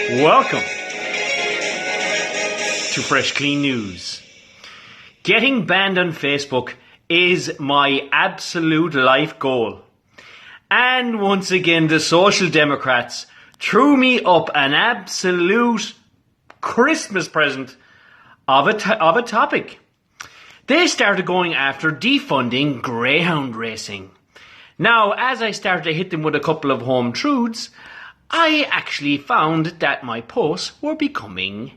Welcome to Fresh Clean News. Getting banned on Facebook is my absolute life goal. And once again, the Social Democrats threw me up an absolute Christmas present of a topic. They started going after defunding greyhound racing. Now, as I started to hit them with a couple of home truths, I actually found that my posts were becoming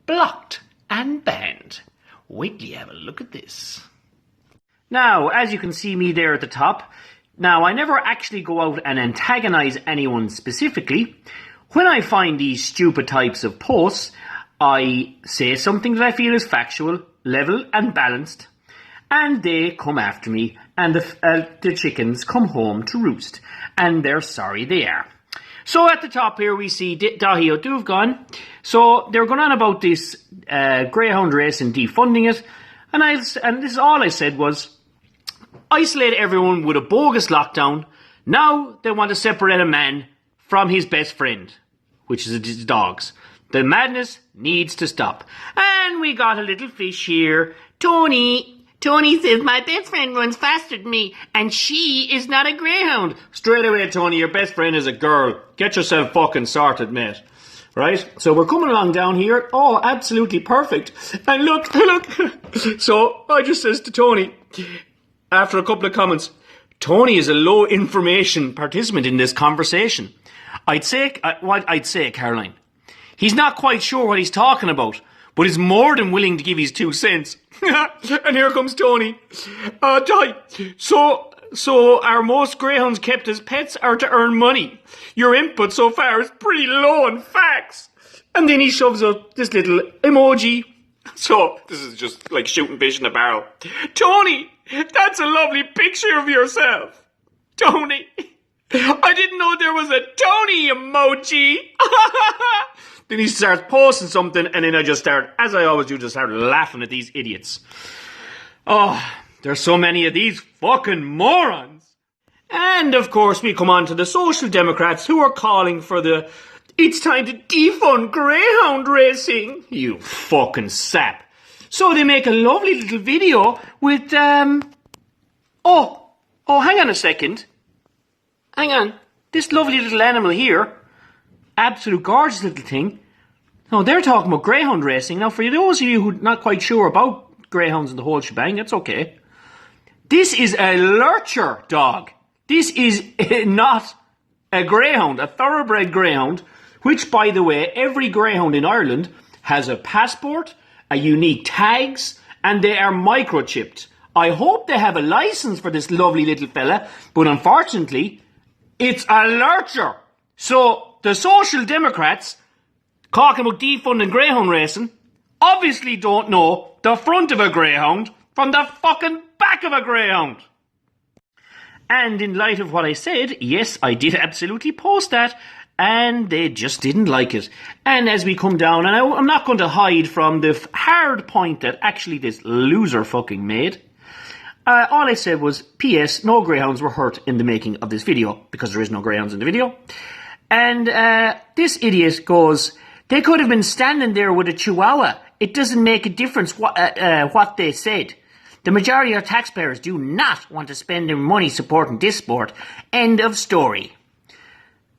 blocked and banned. Wait till you have a look at this. Now, as you can see me there at the top, now I never actually go out and antagonize anyone specifically. When I find these stupid types of posts, I say something that I feel is factual, level and balanced, and they come after me, and the chickens come home to roost, and they're sorry they are. So at the top here we see Dahi O'Douvgan. So they're going on about this greyhound race and defunding it, and this is all I said was, isolate everyone with a bogus lockdown. Now they want to separate a man from his best friend, which is his dogs. The madness needs to stop. And we got a little fish here. Tony says, my best friend runs faster than me, and she is not a greyhound. Straight away, Tony, your best friend is a girl. Get yourself fucking sorted, mate. Right? So we're coming along down here. Oh, absolutely perfect. And look. So I just says to Tony, after a couple of comments, Tony is a low information participant in this conversation. I'd say, Caroline, he's not quite sure what he's talking about, but he's more than willing to give his 2 cents. And here comes Tony. Di, so are most greyhounds kept as pets or to earn money? Your input so far is pretty low on facts. And then he shoves up this little emoji. So, this is just like shooting fish in a barrel. Tony, that's a lovely picture of yourself. Tony, I didn't know there was a Tony emoji. Then he starts posting something, and then I just start, as I always do, just start laughing at these idiots. Oh, there's so many of these fucking morons. And of course we come on to the Social Democrats who are calling for it's time to defund greyhound racing. You fucking sap. So they make a lovely little video with, oh, hang on a second. Hang on. This lovely little animal here, absolute gorgeous little thing. Now, they're talking about greyhound racing. Now, for those of you who are not quite sure about greyhounds and the whole shebang, that's okay. This is a lurcher dog. This is not a greyhound, a thoroughbred greyhound, which, by the way, every greyhound in Ireland has a passport, a unique tags, and they are microchipped. I hope they have a license for this lovely little fella, but unfortunately, it's a lurcher. So, the Social Democrats, talking about defunding greyhound racing, obviously don't know the front of a greyhound from the fucking back of a greyhound. And in light of what I said, yes, I did absolutely post that, and they just didn't like it. And as we come down, and I'm not going to hide from the hard point that actually this loser fucking made, all I said was, P.S. no greyhounds were hurt in the making of this video, because there is no greyhounds in the video. And this idiot goes, they could have been standing there with a chihuahua. It doesn't make a difference what they said. The majority of taxpayers do not want to spend their money supporting this sport. End of story.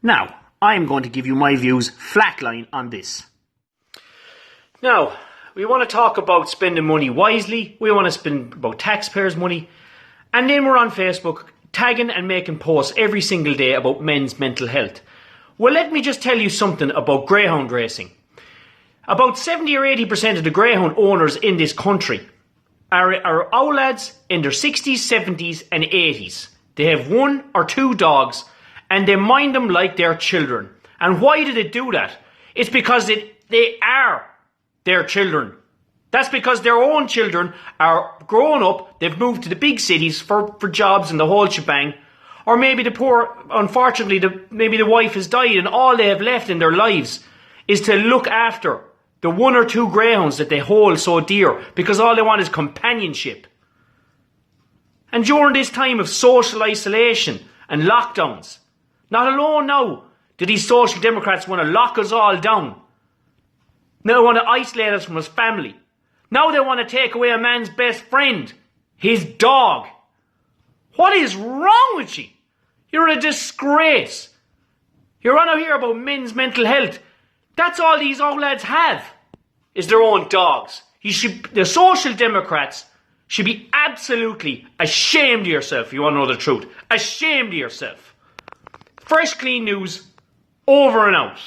Now, I'm going to give you my views flatline on this. Now, we want to talk about spending money wisely. We want to spend about taxpayers' money. And then we're on Facebook tagging and making posts every single day about men's mental health. Well, let me just tell you something about greyhound racing. About 70 or 80% of the greyhound owners in this country are old lads in their 60s, 70s and 80s. They have 1 or 2 dogs and they mind them like their children. And why do they do that? It's because they are their children. That's because their own children are grown up, they've moved to the big cities for jobs and the whole shebang. Or maybe the poor, unfortunately, maybe the wife has died and all they have left in their lives is to look after the 1 or 2 greyhounds that they hold so dear, because all they want is companionship. And during this time of social isolation and lockdowns, not alone now, Did these social democrats want to lock us all down? Now they want to isolate us from his family. Now they want to take away a man's best friend, his dog. What is wrong with you? You're a disgrace. You're on here about men's mental health. That's all these old lads have, is their own dogs. The social democrats should be absolutely ashamed of yourself, if you want to know the truth. Ashamed of yourself. Fresh Clean News, over and out.